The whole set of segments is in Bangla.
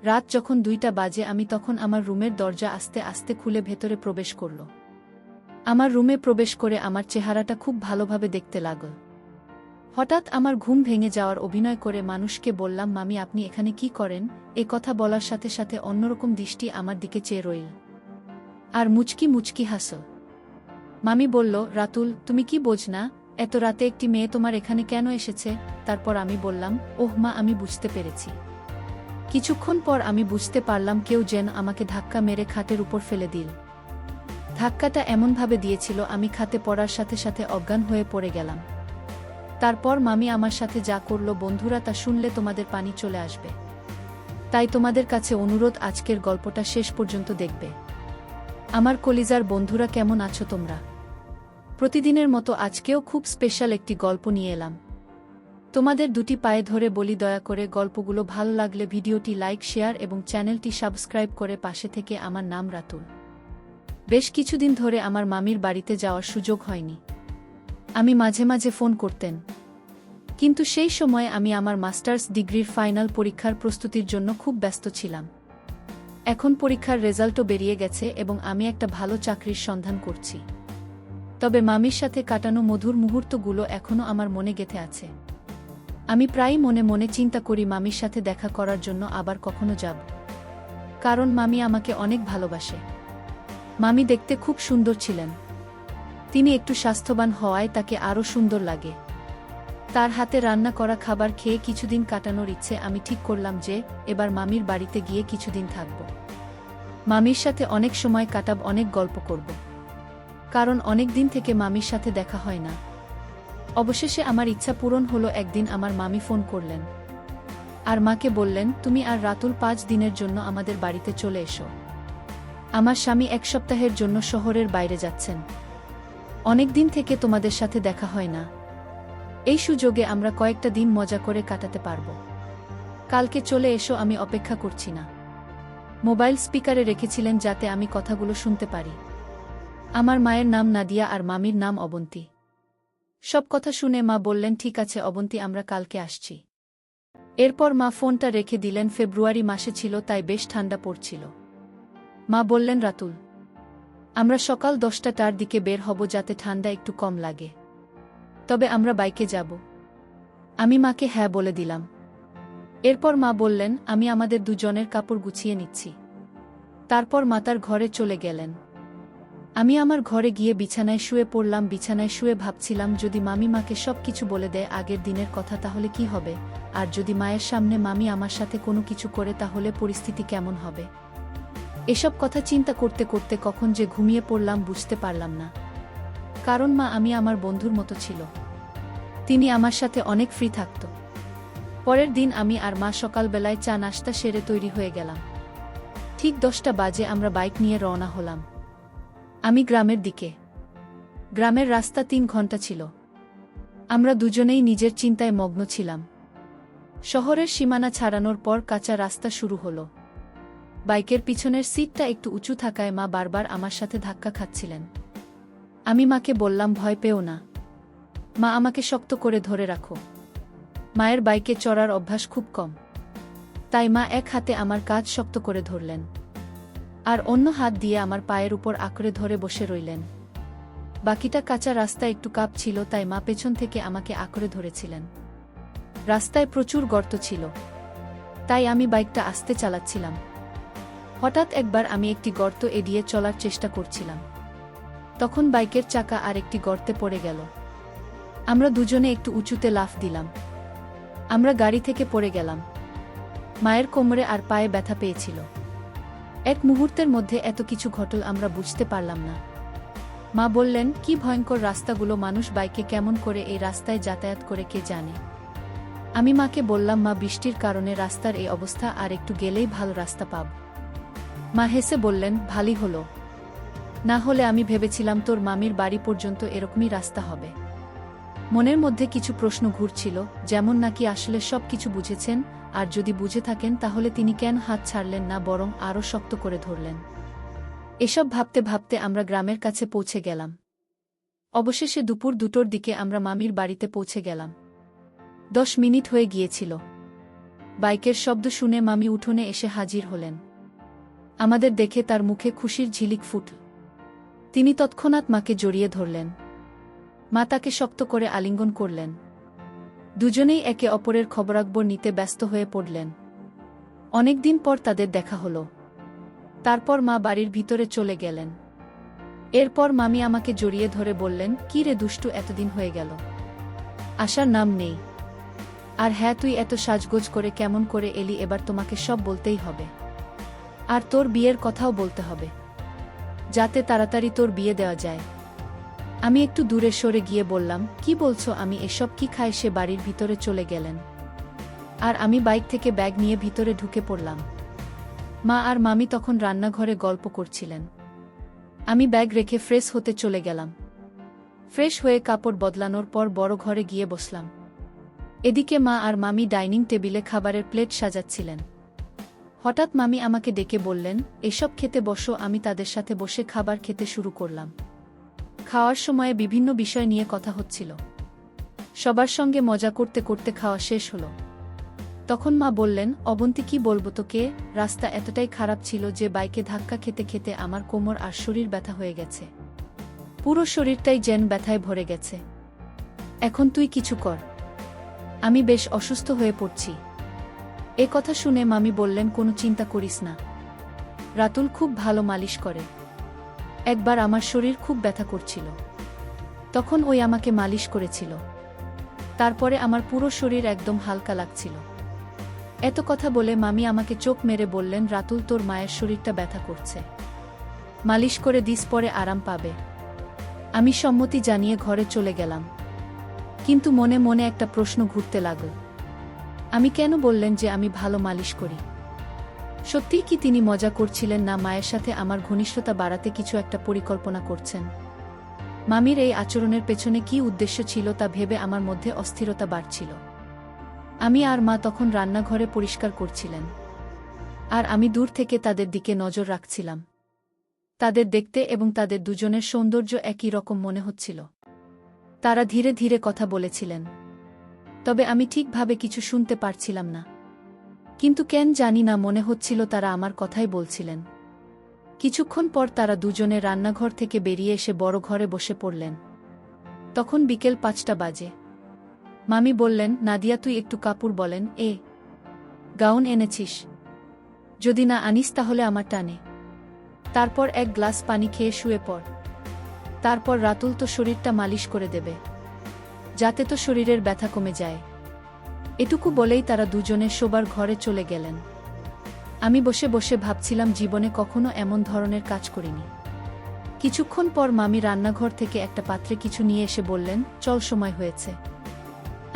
রাত যখন 2টা বাজে আমি তখন আমার রুমের দরজা আস্তে আস্তে খুলে ভেতরে প্রবেশ করল। আমার রুমে প্রবেশ করে আমার চেহারাটা খুব ভালোভাবে দেখতে লাগল। হঠাৎ আমার ঘুম ভেঙে যাওয়ার অভিনয় করে মানুষকে বললাম, মামি আপনি এখানে কি করেন? এ কথা বলার সাথে সাথে অন্যরকম দৃষ্টি আমার দিকে চেয়ে রইল। আর মুচকি মুচকি হাসল। মামি বলল, রাতুল তুমি কি বোঝ না, এত রাতে একটি মেয়ে তোমার এখানে কেন এসেছে? তারপর আমি বললাম, ওহ মা আমি বুঝতে পেরেছি। কিছুক্ষণ পর আমি বুঝতে পারলাম কেউ যেন আমাকে ধাক্কা মেরে খাটের উপর ফেলে দিল। ধাক্কাটা এমনভাবে দিয়েছিল আমি খাটে পড়ার সাথে সাথে অজ্ঞান হয়ে পড়ে গেলাম। তারপর মামি আমার সাথে যা করল বন্ধুরা তা শুনলে তোমাদের পানি চলে আসবে। তাই তোমাদের কাছে অনুরোধ আজকের গল্পটা শেষ পর্যন্ত দেখবে। আমার কলিজার বন্ধুরা কেমন আছো তোমরা? প্রতিদিনের মতো আজকেও খুব স্পেশাল একটি গল্প নিয়ে এলাম। তোমাদের দুটি পায়ে ধরে বলি দয়া করে গল্পগুলো ভালো লাগলে ভিডিওটি লাইক শেয়ার এবং চ্যানেলটি সাবস্ক্রাইব করে পাশে থেকে। আমার নাম রাতুল। বেশ কিছুদিন ধরে আমার মামির বাড়িতে যাওয়ার সুযোগ হয়নি। আমি মাঝে মাঝে ফোন করতেন, কিন্তু সেই সময়ে আমি আমার মাস্টার্স ডিগ্রির ফাইনাল পরীক্ষার প্রস্তুতির জন্য খুব ব্যস্ত ছিলাম। এখন পরীক্ষার রেজাল্টও বেরিয়ে গেছে এবং আমি একটা ভালো চাকরির সন্ধান করছি। তবে মামির সাথে কাটানো মধুর মুহূর্তগুলো এখনও আমার মনে গেঁথে আছে। আমি প্রায়ই মনে মনে চিন্তা করি মামির সাথে দেখা করার জন্য আবার কখনো যাব। কারণ মামি আমাকে অনেক ভালোবাসে। মামি দেখতে খুব সুন্দর ছিলেন। তিনি একটু স্বাস্থ্যবান হওয়ায় তাকে আরও সুন্দর লাগে। তার হাতে রান্না করা খাবার খেয়ে কিছুদিন কাটানোর ইচ্ছে আমি ঠিক করলাম যে এবার মামির বাড়িতে গিয়ে কিছুদিন থাকব। মামির সাথে অনেক সময় কাটাব, অনেক গল্প করব। কারণ অনেক দিন থেকে মামির সাথে দেখা হয় না। অবশেষে আমার ইচ্ছা পূরণ হলো। একদিন আমার মামি ফোন করলেন আর মাকে বললেন, তুমি আর রাতুল 5 দিনের জন্য আমাদের বাড়িতে চলে এসো। আমার স্বামী 1 সপ্তাহের জন্য শহরের বাইরে যাচ্ছেন। অনেক দিন থেকে তোমাদের সাথে দেখা হয় না। এই সুযোগে আমরা কয়েকটা দিন মজা করে কাটাতে পারব। কালকে চলে এসো, আমি অপেক্ষা করছি না। মোবাইল স্পিকারে রেখেছিলেন যাতে আমি কথাগুলো শুনতে পারি। আমার মায়ের নাম নাদিয়া আর মামির নাম অবন্তী। সব কথা শুনে মা বললেন, ঠিক আছে অবন্তী, আমরা কালকে আসছি। এরপর মা ফোনটা রেখে দিলেন। ফেব্রুয়ারি মাসে ছিল, তাই বেশ ঠান্ডা পড়ছিল। মা বললেন, রাতুল আমরা সকাল 10টার দিকে বের হব যাতে ঠান্ডা একটু কম লাগে। তবে আমরা বাইকে যাব। আমি মাকে হ্যাঁ বলে দিলাম। এরপর মা বললেন, আমি আমাদের দুজনের কাপড় গুছিয়ে নিচ্ছি। তারপর মা তার ঘরে চলে গেলেন। আমি আমার ঘরে গিয়ে বিছানায় শুয়ে পড়লাম। বিছানায় শুয়ে ভাবছিলাম, যদি মামি মাকে সব কিছু বলে দেয় আগের দিনের কথা তাহলে কি হবে, আর যদি মায়ের সামনে মামি আমার সাথে কোনো কিছু করে তাহলে পরিস্থিতি কেমন হবে। এসব কথা চিন্তা করতে করতে কখন যে ঘুমিয়ে পড়লাম বুঝতে পারলাম না। কারণ মা আমি আমার বন্ধুর মতো ছিল। তিনি আমার সাথে অনেক ফ্রি থাকত। পরের দিন আমি আর মা সকালবেলায় চা নাশতা সেরে তৈরি হয়ে গেলাম। ঠিক 10টা বাজে আমরা বাইক নিয়ে রওনা হলাম। আমি গ্রামের দিকে। গ্রামের রাস্তা 3 ঘন্টা ছিল। আমরা দুজনেই নিজের চিন্তায় মগ্ন ছিলাম। শহরের সীমানা ছাড়ানোর পর কাঁচা রাস্তা শুরু হলো। বাইকের পিছনের সিটটা একটু উঁচু থাকায় মা বারবার আমার সাথে ধাক্কা খাচ্ছিলেন। আমি মাকে বললাম, ভয় পেও না মা, আমাকে শক্ত করে ধরে রাখো। মায়ের বাইকে চড়ার অভ্যাস খুব কম, তাই মা এক হাতে আমার কাঁধ শক্ত করে ধরলেন আর অন্য হাত দিয়ে আমার পায়ের উপর আঁকড়ে ধরে বসে রইলেন। বাকিটা কাঁচা রাস্তা একটু কাঁপছিল, তাই মা পেছন থেকে আমাকে আঁকড়ে ধরেছিলেন। রাস্তায় প্রচুর গর্ত ছিল, তাই আমি বাইকটা আস্তে চালাচ্ছিলাম। হঠাৎ একবার আমি একটি গর্ত এড়িয়ে চলার চেষ্টা করছিলাম। তখন বাইকের চাকা আর একটি গর্তে পড়ে গেল। আমরা দুজনে একটু উঁচুতে লাফ দিলাম। আমরা গাড়ি থেকে পড়ে গেলাম। মায়ের কোমরে আর পায়ে ব্যথা পেয়েছিল। এক মুহূর্তের মধ্যে এত কিছু ঘটল আমরা বুঝতে পারলাম না। মা বললেন, কি ভয়ঙ্কর রাস্তাগুলো, মানুষ বাইকে কেমন করে এই রাস্তায় যাতায়াত করে কে জানে। আমি মাকে বললাম, মা বৃষ্টির কারণে রাস্তার এই অবস্থা, আর একটু গেলেই ভালো রাস্তা পাব। মা হেসে বললেন, ভালোই হলো। না হলে আমি ভেবেছিলাম তোর মামির বাড়ি পর্যন্ত এরকমই রাস্তা হবে। মনের মধ্যে কিছু প্রশ্ন ঘুরছিল, যেমন নাকি আসলে সব কিছু বুঝেছেন, আর যদি বুঝে থাকেন তাহলে তিনি কেন হাত ছাড়লেন না, বরং আরও শক্ত করে ধরলেন। এসব ভাবতে ভাবতে আমরা গ্রামের কাছে পৌঁছে গেলাম। অবশেষে দুপুর 2টোর দিকে আমরা মামির বাড়িতে পৌঁছে গেলাম। 10 মিনিট হয়ে গিয়েছিল। বাইকের শব্দ শুনে মামি উঠোনে এসে হাজির হলেন। আমাদের দেখে তার মুখে খুশির ঝিলিক ফুটল। তিনি তৎক্ষণাৎ মাকে জড়িয়ে ধরলেন। মা তাকে শক্ত করে আলিঙ্গন করলেন। দুজনেই একে অপরের খবরাখবর নিতে ব্যস্ত হয়ে পড়লেন। অনেকদিন পর তাদের দেখা হল। তারপর মা বাড়ির ভিতরে চলে গেলেন। এরপর মামি আমাকে জড়িয়ে ধরে বললেন, কি রে দুষ্টু, এতদিন হয়ে গেল, আসার নাম নেই। আর হ্যাঁ, তুই এত সাজগোজ করে কেমন করে এলি? এবার তোমাকে সব বলতেই হবে, আর তোর বিয়ের কথাও বলতে হবে, যাতে তাড়াতাড়ি তোর বিয়ে দেওয়া যায়। আমি একটু দূরে সরে গিয়ে বললাম, কি বলছো আমি এসব? কি খায়? সে বাড়ির ভিতরে চলে গেলেন, আর আমি বাইক থেকে ব্যাগ নিয়ে ভিতরে ঢুকে পড়লাম। মা আর মামি তখন রান্নাঘরে গল্প করছিলেন। আমি ব্যাগ রেখে ফ্রেশ হতে চলে গেলাম। ফ্রেশ হয়ে কাপড় বদলানোর পর বড় ঘরে গিয়ে বসলাম। এদিকে মা আর মামি ডাইনিং টেবিলে খাবারের প্লেট সাজাচ্ছিলেন। হঠাৎ মামি আমাকে ডেকে বললেন, এসব খেতে বসো। আমি তাদের সাথে বসে খাবার খেতে শুরু করলাম। খাওয়ার সময়ে বিভিন্ন বিষয় নিয়ে কথা হচ্ছিল। সবার সঙ্গে মজা করতে করতে খাওয়া শেষ হলো। তখন মা বললেন, অবন্তী, কি বলবো তোকে, রাস্তা এতটাই খারাপ ছিল যে বাইকে ধাক্কা খেতে খেতে আমার কোমর আর শরীর ব্যথা হয়ে গেছে। পুরো শরীরটাই যেন ব্যথায় ভরে গেছে। এখন তুই কিছু কর, আমি বেশ অসুস্থ হয়ে পড়ছি। এ কথা শুনে মামি বললেন, কোনো চিন্তা করিস না, রাতুল খুব ভালো মালিশ করে। একবার আমার শরীর খুব ব্যথা করছিল, তখন ওই আমাকে মালিশ করেছিল। তারপরে আমার পুরো শরীর একদম হালকা লাগছিল। এত কথা বলে মামি আমাকে চোখ মেরে বললেন, রাতুল, তোর মায়ের শরীরটা ব্যথা করছে, মালিশ করে দিস, পরে আরাম পাবে। আমি সম্মতি জানিয়ে ঘরে চলে গেলাম। কিন্তু মনে মনে একটা প্রশ্ন ঘুরতে লাগল, আমি কেন বললেন যে আমি ভালো মালিশ করি? সত্যিই কি তিনি মজা করছিলেন, না মায়ের সাথে আমার ঘনিষ্ঠতা বাড়াতে কিছু একটা পরিকল্পনা করছেন? মামির এই আচরণের পেছনে কি উদ্দেশ্য ছিল তা ভেবে আমার মধ্যে অস্থিরতা বাড়ছিল। আমি আর মা তখন রান্নাঘরে পরিষ্কার করছিলেন, আর আমি দূর থেকে তাদের দিকে নজর রাখছিলাম। তাদের দেখতে এবং তাদের দুজনের সৌন্দর্য একই রকম মনে হচ্ছিল। তারা ধীরে ধীরে কথা বলেছিলেন, তবে আমি ঠিকভাবে কিছু শুনতে পারছিলাম না। কিন্তু কেন জানি না, মনে হচ্ছিল তারা আমার কথাই বলছিলেন। কিছুক্ষণ পর তারা দুজনে রান্নাঘর থেকে বেরিয়ে এসে বড় ঘরে বসে পড়লেন। তখন বিকেল 5টা বাজে। মামি বললেন, নাদিয়া, তুই একটু কাপড় বলেন, গাউন এনেছিস? যদি না আনিস তাহলে আমার টানে। তারপর এক গ্লাস পানি খেয়ে শুয়ে পড়। তারপর রাতুল তো শরীরটা মালিশ করে দেবে, যাতে তো শরীরের ব্যথা কমে যায়। এটুকু বলেই তারা দুজনে শোবার ঘরে চলে গেলেন। আমি বসে বসে ভাবছিলাম, জীবনে কখনো এমন ধরনের কাজ করিনি। কিছুক্ষণ পর মামি রান্নাঘর থেকে একটা পাত্রে কিছু নিয়ে এসে বললেন, চল, সময় হয়েছে।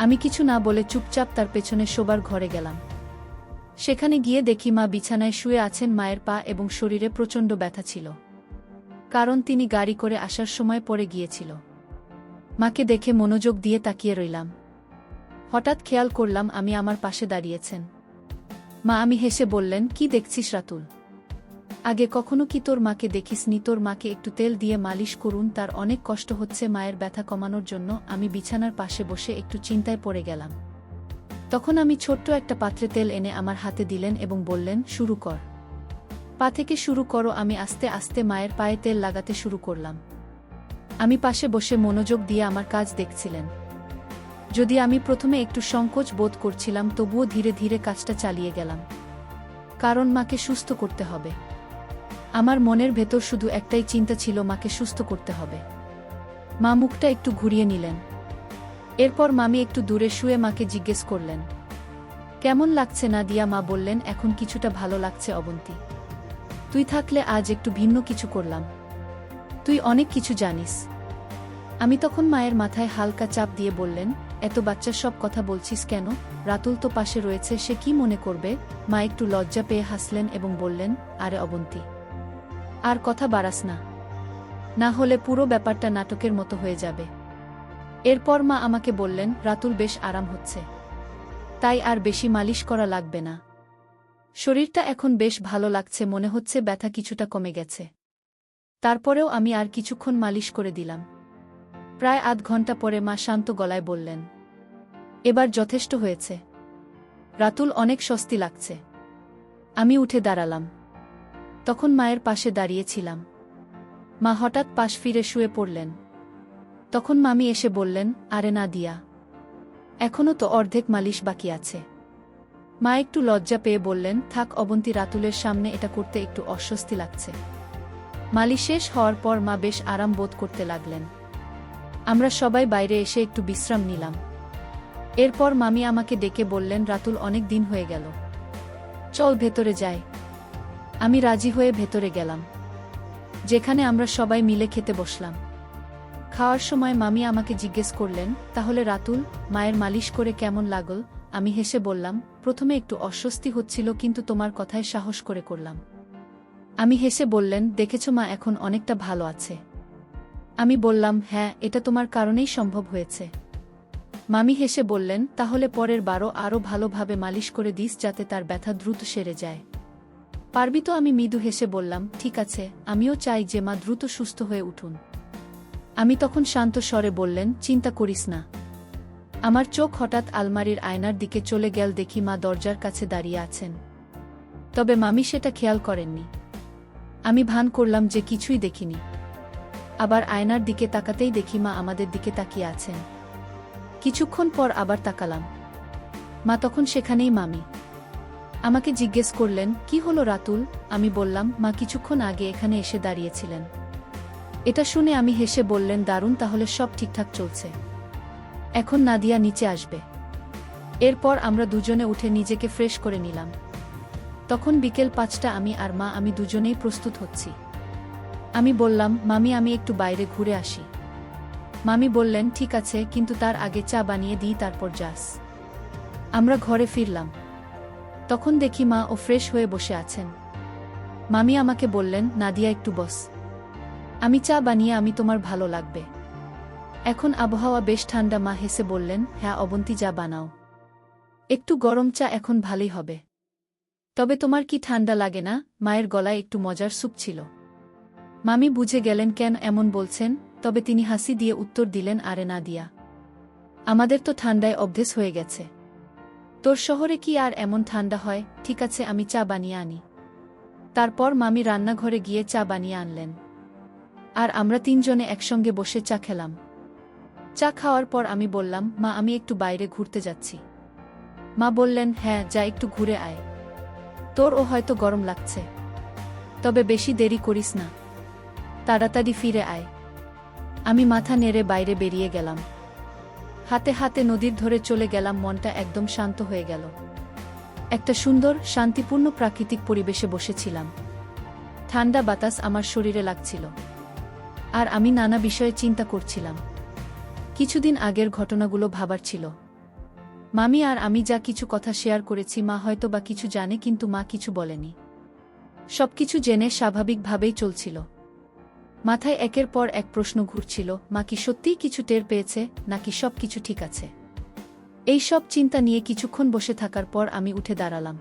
আমি কিছু না বলে চুপচাপ তার পেছনে শোবার ঘরে গেলাম। সেখানে গিয়ে দেখি মা বিছানায় শুয়ে আছেন। মায়ের পা এবং শরীরে প্রচণ্ড ব্যথা ছিল, কারণ তিনি গাড়ি করে আসার সময় পড়ে গিয়েছিল। মাকে দেখে মনোযোগ দিয়ে তাকিয়ে রইলাম। হঠাৎ খেয়াল করলাম আমি আমার পাশে দাঁড়িয়েছেন মা। আমি হেসে বললেন, কি দেখছিস রাতুল? আগে কখনো কি তোর মাকে দেখিসনি? তোর মাকে একটু তেল দিয়ে মালিশ করুন, তার অনেক কষ্ট হচ্ছে। মায়ের ব্যথা কমানোর জন্য আমি বিছানার পাশে বসে একটু চিন্তায় পড়ে গেলাম। তখন আমি ছোট্ট একটা পাত্রে তেল এনে আমার হাতে দিলেন এবং বললেন, শুরু কর, পা থেকে শুরু করো। আমি আস্তে আস্তে মায়ের পায়ে তেল লাগাতে শুরু করলাম। আমি পাশে বসে মনোযোগ দিয়ে আমার কাজ দেখছিলেন। যদি আমি প্রথমে একটু সংকোচ বোধ করছিলাম, তবুও ধীরে ধীরে কাজটা চালিয়ে গেলাম, কারণ মাকে সুস্থ করতে হবে। আমার মনের ভেতর শুধু একটাই চিন্তা ছিল, মাকে সুস্থ করতে হবে। মা মুখটা একটু ঘুরিয়ে নিলেন। এরপর মামি একটু দূরে শুয়ে মাকে জিজ্ঞেস করলেন, কেমন লাগছে নাদিয়া? মা বললেন, এখন কিছুটা ভালো লাগছে অবন্তী। তুই থাকলে আজ একটু ভিন্ন কিছু করলাম। তুই অনেক কিছু জানিস। আমি তখন মায়ের মাথায় হালকা চাপ দিয়ে বললেন, এত বাচ্চার সব কথা বলছিস কেন? রাতুল তো পাশে রয়েছে, সে কি মনে করবে? মা একটু লজ্জা পেয়ে হাসলেন এবং বললেন, আরে অবন্তী, আর কথা বাড়াস না, না হলে পুরো ব্যাপারটা নাটকের মতো হয়ে যাবে। এরপর মা আমাকে বললেন, রাতুল বেশ আরাম হচ্ছে, তাই আর বেশি মালিশ করা লাগবে না। শরীরটা এখন বেশ ভালো লাগছে, মনে হচ্ছে ব্যথা কিছুটা কমে গেছে। তারপরেও আমি আর কিছুক্ষণ মালিশ করে দিলাম। প্রায় আধ ঘন্টা পরে মা শান্ত গলায় বললেন, এবার যথেষ্ট হয়েছে, রাতুল, অনেক স্বস্তি লাগছে। আমি উঠে দাঁড়ালাম। তখন মায়ের পাশে দাঁড়িয়েছিলাম। মা হঠাৎ পাশ ফিরে শুয়ে পড়লেন। তখন মামি এসে বললেন, আরে নাদিয়া, এখনও তো অর্ধেক মালিশ বাকি আছে। মা একটু লজ্জা পেয়ে বললেন, থাক অবন্তী, রাতুলের সামনে এটা করতে একটু অস্বস্তি লাগছে। মালিশ শেষ হওয়ার পর মা বেশ আরাম বোধ করতে লাগলেন। আমরা সবাই বাইরে এসে একটু বিশ্রাম নিলাম। এরপর মামি আমাকে ডেকে বললেন, রাতুল, অনেক দিন হয়ে গেল, চল ভেতরে যাই। আমি রাজি হয়ে ভেতরে গেলাম, যেখানে আমরা সবাই মিলে খেতে বসলাম। খাওয়ার সময় মামি আমাকে জিজ্ঞেস করলেন, তাহলে রাতুল, মায়ের মালিশ করে কেমন লাগল? আমি হেসে বললাম, প্রথমে একটু অস্বস্তি হচ্ছিল, কিন্তু তোমার কথায় সাহস করে করলাম। আমি হেসে বললেন, দেখেছ মা এখন অনেকটা ভালো আছে। আমি বললাম, হ্যাঁ, এটা তোমার কারণেই সম্ভব হয়েছে। মামি হেসে বললেন, তাহলে পরের বারও আরও ভালোভাবে মালিশ করে দিস, যাতে তার ব্যথা দ্রুত সেরে যায়। পারবি তো? আমি মৃদু হেসে বললাম, ঠিক আছে, আমিও চাই যে মা দ্রুত সুস্থ হয়ে উঠুন। আমি তখন শান্ত স্বরে বললেন, চিন্তা করিস না। আমার চোখ হঠাৎ আলমারির আয়নার দিকে চলে গেল, দেখি মা দরজার কাছে দাঁড়িয়ে আছেন। তবে মামি সেটা খেয়াল করেননি। আমি ভান করলাম যে কিছুই দেখিনি। আবার আয়নার দিকে তাকাতেই দেখি মা আমাদের দিকে তাকিয়ে আছেন। কিছুক্ষণ পর আবার তাকালাম। মা তখন সেখানেই। মামি আমাকে জিজ্ঞেস করলেন, কি হলো রাতুল? আমি বললাম, মা কিছুক্ষণ আগে এখানে এসে দাঁড়িয়েছিলেন। এটা শুনে আমি হেসে বললেন, দারুণ, তাহলে সব ঠিকঠাক চলছে। এখন নাদিয়া নিচে আসবে। এরপর আমরা দুজনে উঠে নিজেকে ফ্রেশ করে নিলাম। তখন বিকেল 5টা। আমি দুজনেই প্রস্তুত হচ্ছি। আমি বললাম, মামি, আমি একটু বাইরে ঘুরে আসি। মামি বললেন, ঠিক আছে, কিন্তু তার আগে চা বানিয়ে দিই, তারপর যাস। আমরা ঘরে ফিরলাম। তখন দেখি মা ও ফ্রেশ হয়ে বসে আছেন। মামি আমাকে বললেন, নাদিয়া, একটু বস, আমি চা বানিয়ে আমি তোমার ভালো লাগবে। এখন আবহাওয়া বেশ ঠান্ডা। মা হেসে বললেন, হ্যাঁ অবন্তী, যা বানাও। একটু গরম চা এখন ভালোই হবে। তবে তোমার কি ঠান্ডা লাগে না? মায়ের গলায় একটু মজার সুপ ছিল। মামি বুঝে গেলেন কেন এমন বলছেন, তবে তিনি হাসি দিয়ে উত্তর দিলেন, আরে নাদিয়া, আমাদের তো ঠান্ডায় অভ্যেস হয়ে গেছে। তোর শহরে কি আর এমন ঠান্ডা হয়? ঠিক আছে, আমি চা বানিয়ে আনি। তারপর মামি রান্নাঘরে গিয়ে চা বানিয়ে আনলেন। আর আমরা তিনজনে একসঙ্গে বসে চা খেলাম। চা খাওয়ার পর আমি বললাম, মা, আমি একটু বাইরে ঘুরতে যাচ্ছি। মা বললেন, হ্যাঁ, যা, একটু ঘুরে আয়। তোরও হয়তো গরম লাগছে, তবে বেশি দেরি করিস না, তাড়াতাড়ি ফিরে আয়। আমি মাথা নেড়ে বাইরে বেরিয়ে গেলাম। হাতে হাতে নদীর ধরে চলে গেলাম। মনটা একদম শান্ত হয়ে গেল। একটা সুন্দর, শান্তিপূর্ণ প্রাকৃতিক পরিবেশে বসেছিলাম। ঠান্ডা বাতাস আমার শরীরে লাগছিল। আর আমি নানা বিষয়ে চিন্তা করছিলাম। কিছুদিন আগের ঘটনাগুলো ভাবার ছিল। মামি আর আমি যা কিছু কথা শেয়ার করেছি, মা হয়তো বা কিছু জানে, কিন্তু মা কিছু বলেনি। সবকিছু জেনে স্বাভাবিকভাবেই চলছিল। মাথায় একের পর এক প্রশ্ন ঘুরছিল, মা কি সত্যিই কিছু টের পেয়েছে, নাকি সব কিছু ঠিক আছে? এই সব চিন্তা নিয়ে কিছুক্ষণ বসে থাকার পর আমি উঠে দাঁড়ালাম।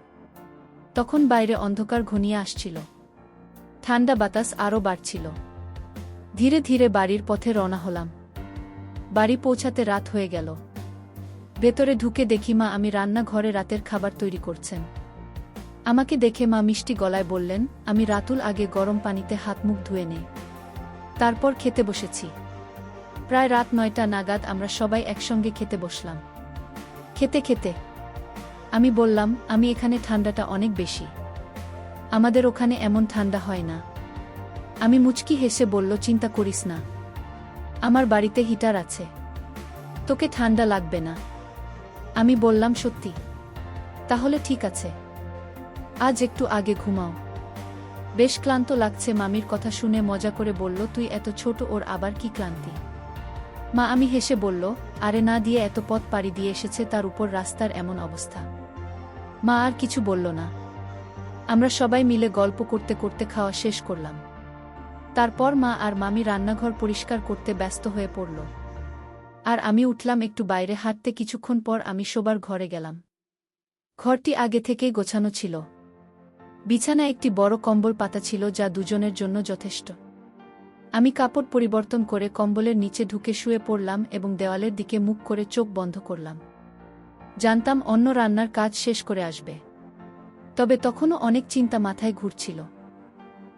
তখন বাইরে অন্ধকার ঘনিয়ে আসছিল। ঠান্ডা বাতাস আরও বাড়ছিল। ধীরে ধীরে বাড়ির পথে রওনা হলাম। বাড়ি পৌঁছাতে রাত হয়ে গেল। ভেতরে ঢুকে দেখি মা আমি রান্নাঘরে রাতের খাবার তৈরি করছেন। আমাকে দেখে মা মিষ্টি গলায় বললেন, আমি রাতুল, আগে গরম পানিতে হাত মুখ ধুয়ে নেই, তারপর খেতে বসেছি। প্রায় রাত 9টা নাগাদ আমরা সবাই একসঙ্গে খেতে বসলাম। খেতে খেতে আমি বললাম, আমি এখানে ঠান্ডাটা অনেক বেশি, আমাদের ওখানে এমন ঠান্ডা হয় না। আমি মুচকি হেসে বলল, চিন্তা করিস না, আমার বাড়িতে হিটার আছে, তোকে ঠান্ডা লাগবে না। আমি বললাম, সত্যি? তাহলে ঠিক আছে, আজ একটু আগে ঘুমাও, বেশ ক্লান্ত লাগছে। মামির কথা শুনে মজা করে বলল, তুই এত ছোট, ওর আবার কি ক্লান্তি? মা আমি হেসে বলল, আরে না, দিয়ে এত পথ পাড়ি দিয়ে এসেছে, তার উপর রাস্তার এমন অবস্থা। মা আর কিছু বলল না। আমরা সবাই মিলে গল্প করতে করতে খাওয়া শেষ করলাম। তারপর মা আর মামি রান্নাঘর পরিষ্কার করতে ব্যস্ত হয়ে পড়ল। আর আমি উঠলাম একটু বাইরে হাঁটতে। কিছুক্ষণ পর আমি শোবার ঘরে গেলাম। ঘরটি আগে থেকেই গোছানো ছিল। বিছানায় একটি বড় কম্বল পাতা ছিল, যা দুজনের জন্য যথেষ্ট। আমি কাপড় পরিবর্তন করে কম্বলের নিচে ঢুকে শুয়ে পড়লাম এবং দেওয়ালের দিকে মুখ করে চোখ বন্ধ করলাম। জানতাম অন্য রান্নার কাজ শেষ করে আসবে। তবে তখনও অনেক চিন্তা মাথায় ঘুরছিল।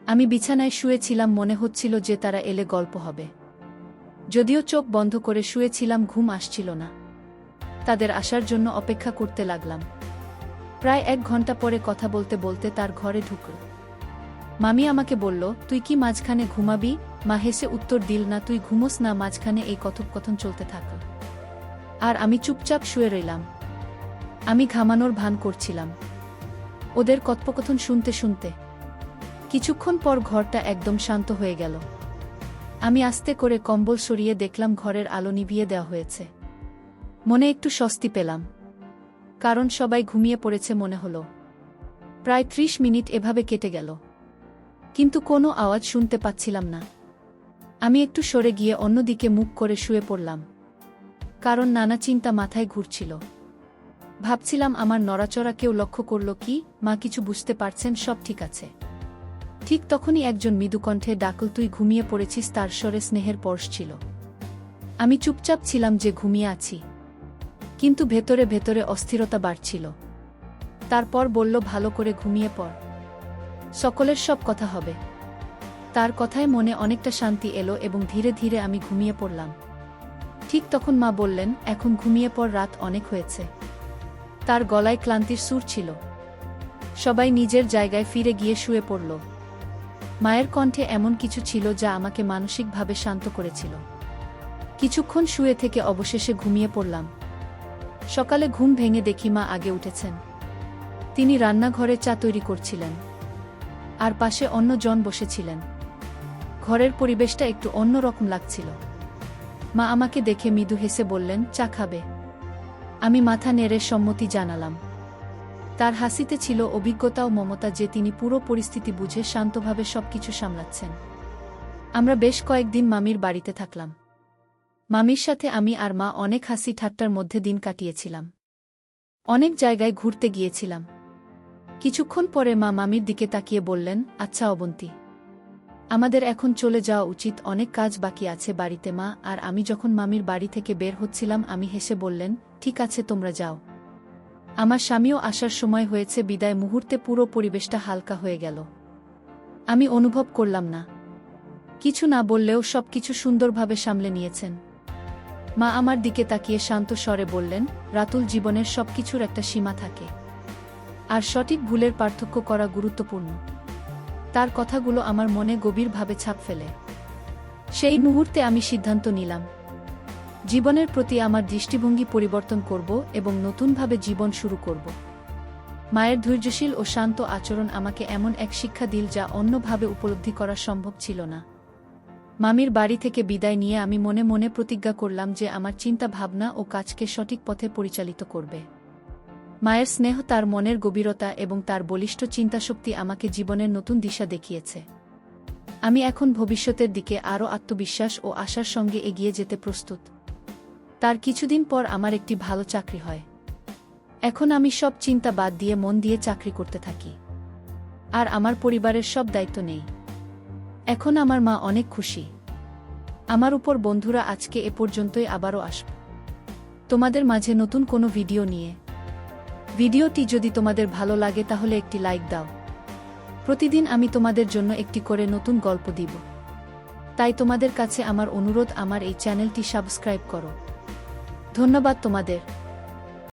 আমি বিছানায় শুয়েছিলাম, মনে হচ্ছিল যে তারা এলে গল্প হবে। যদিও চোখ বন্ধ করে শুয়েছিলাম, ঘুম আসছিল না। তাদের আসার জন্য অপেক্ষা করতে লাগলাম। প্রায় 1 ঘন্টা পরে কথা বলতে বলতে তার ঘরে ঢুকল। মামি আমাকে বলল, তুই কি মাঝখানে ঘুমাবি? মা হেসে উত্তর দিল, না, তুই ঘুমোস না, মাঝখানে এই কথোপকথন চলতে থাকল। আর আমি চুপচাপ শুয়ে রইলাম। আমি ঘামানোর ভান করছিলাম ওদের কথোপকথন শুনতে শুনতে। কিছুক্ষণ পর ঘরটা একদম শান্ত হয়ে গেল। আমি আস্তে করে কম্বল সরিয়ে দেখলাম ঘরের আলো নিভিয়ে দেওয়া হয়েছে। মনে একটু স্বস্তি পেলাম, কারণ সবাই ঘুমিয়ে পড়েছে মনে হলো। প্রায় 30 মিনিট এভাবে কেটে গেল, কিন্তু কোনো আওয়াজ শুনতে পাচ্ছিলাম না। আমি একটু সরে গিয়ে অন্যদিকে মুখ করে শুয়ে পড়লাম, কারণ নানা চিন্তা মাথায় ঘুরছিল। ভাবছিলাম, আমার নড়াচড়া কেউ লক্ষ্য করল কি? মা কিছু বুঝতে পারছেন? সব ঠিক আছে? ঠিক তখনই একজন মৃদু কণ্ঠে ডাকল, তুই ঘুমিয়ে পড়েছিস? তার স্বরে স্নেহের পরশ ছিল। আমি চুপচাপ ছিলাম যে ঘুমিয়ে আছি, কিন্তু ভেতরে ভেতরে অস্থিরতা বাড়ছিল। তারপর বলল, ভালো করে ঘুমিয়ে পড়, সকলের সব কথা হবে। তার কথায় মনে অনেকটা শান্তি এলো এবং ধীরে ধীরে আমি ঘুমিয়ে পড়লাম। ঠিক তখন মা বললেন, এখন ঘুমিয়ে পড়, রাত অনেক হয়েছে। তার গলায় ক্লান্তির সুর ছিল। সবাই নিজের জায়গায় ফিরে গিয়ে শুয়ে পড়ল। মায়ের কণ্ঠে এমন কিছু ছিল যা আমাকে মানসিকভাবে শান্ত করেছিল। কিছুক্ষণ শুয়ে থেকে অবশেষে ঘুমিয়ে পড়লাম। সকালে ঘুম ভেঙে দেখি মা আগে উঠেছেন। তিনি রান্নাঘরে চা তৈরি করছিলেন, আর পাশে অন্য জন বসেছিলেন। ঘরের পরিবেশটা একটু অন্যরকম লাগছিল। মা আমাকে দেখে মৃদু হেসে বললেন, চা খাবে? আমি মাথা নেড়ে সম্মতি জানালাম। তার হাসিতে ছিল অভিজ্ঞতা ও মমতা, যে তিনি পুরো পরিস্থিতি বুঝে শান্তভাবে সবকিছু সামলাচ্ছেন। আমরা বেশ কয়েকদিন মামির বাড়িতে থাকলাম। মামির সাথে আমি আর মা অনেক হাসি ঠাট্টার মধ্যে দিন কাটিয়েছিলাম। অনেক জায়গায় ঘুরতে গিয়েছিলাম। কিছুক্ষণ পরে মা মামির দিকে তাকিয়ে বললেন, আচ্ছা অবন্তী, আমাদের এখন চলে যাওয়া উচিত, অনেক কাজ বাকি আছে বাড়িতে। মা আর আমি যখন মামির বাড়ি থেকে বের হচ্ছিলাম, আমি হেসে বললেন, ঠিক আছে, তোমরা যাও। আমার স্বামীও আসার সময় হয়েছে। বিদায় মুহূর্তে পুরো পরিবেশটা হালকা হয়ে গেল। আমি অনুভব করলাম না, কিছু না বললেও সবকিছু সুন্দরভাবে সামলে নিয়েছেন। মা আমার দিকে তাকিয়ে শান্ত স্বরে বললেন, রাতুল, জীবনের সবকিছুর একটা সীমা থাকে, আর সঠিক ভুলের পার্থক্য করা গুরুত্বপূর্ণ। তার কথাগুলো আমার মনে গভীরভাবে ছাপ ফেলে। সেই মুহূর্তে আমি সিদ্ধান্ত নিলাম, জীবনের প্রতি আমার দৃষ্টিভঙ্গি পরিবর্তন করব এবং নতুনভাবে জীবন শুরু করব। মায়ের ধৈর্যশীল ও শান্ত আচরণ আমাকে এমন এক শিক্ষা দিল যা অন্যভাবে উপলব্ধি করা সম্ভব ছিল না। মামির বাড়ি থেকে বিদায় নিয়ে আমি মনে মনে প্রতিজ্ঞা করলাম যে আমার চিন্তা ভাবনা ও কাজকে সঠিক পথে পরিচালিত করবে। মায়ের স্নেহ, তার মনের গভীরতা এবং তার বলিষ্ঠ চিন্তাশক্তি আমাকে জীবনের নতুন দিশা দেখিয়েছে। আমি এখন ভবিষ্যতের দিকে আরও আত্মবিশ্বাস ও আশার সঙ্গে এগিয়ে যেতে প্রস্তুত। তার কিছুদিন পর আমার একটি ভালো চাকরি হয়। এখন আমি সব চিন্তা বাদ দিয়ে মন দিয়ে চাকরি করতে থাকি, আর আমার পরিবারের সব দায়িত্ব নেই। এখন আমার মা অনেক খুশি। আমার উপর। বন্ধুরা, আজকে এ পর্যন্তই। আবারও আসব তোমাদের মাঝে নতুন কোনো ভিডিও নিয়ে। ভিডিওটি যদি তোমাদের ভালো লাগে তাহলে একটি লাইক দাও। প্রতিদিন আমি তোমাদের জন্য একটি করে নতুন গল্প দিব। তাই তোমাদের কাছে আমার অনুরোধ, আমার এই চ্যানেলটি সাবস্ক্রাইব করো। ধন্যবাদ তোমাদের।